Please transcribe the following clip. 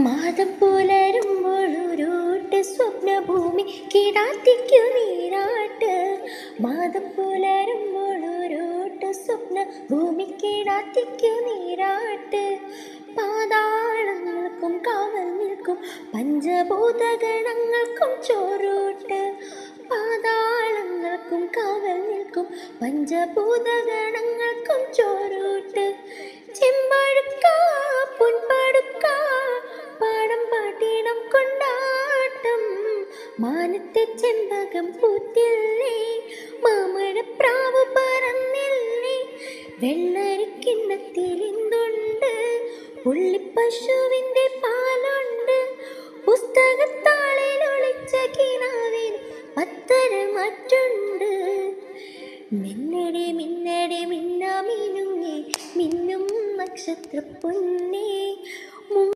മാതം പുലരുമ്പോഴൊരൂട്ട് സ്വപ്നഭൂമി കിടാത്തിക്കു നീരാട്ട്. മാതം പുലരുമ്പോഴൊരൂട്ട് സ്വപ്നഭൂമി കിടാത്തിക്കു നീരാട്ട്. പാതാളങ്ങൾക്കും കാവൽ നിൽക്കും പഞ്ചഭൂതഗണങ്ങൾക്കും ചോറൂട്ട്. പാതാളങ്ങൾക്കും കാവൽ നിൽക്കും പഞ്ചഭൂതഗണങ്ങൾക്കും ചോറൂട്ട്. ചെമ്പഴുക്ക പൊൻപടുക്ക പാടം പാട്ടിടം കൊണ്ടാട്ടം. മാനത്തെ ചെമ്പകം പൂത്തില്ലേ, മാമഴപ്രാവ് പറന്നില്ലേ. വെള്ളരിക്കിണ്ണത്തിൽ എന്തുണ്ട്, പുള്ളിപ്പശുവിൻ്റെ പാലുണ്ട്. പുസ്തകത്താളിൽ ഒളിച്ച കിനാവിൽ പത്തരമാറ്റുണ്ട്. മിന്നടി മിന്നടി മിന്നാമിനുങ്ങി മിന്നും നക്ഷത്ര പൊന്നേ.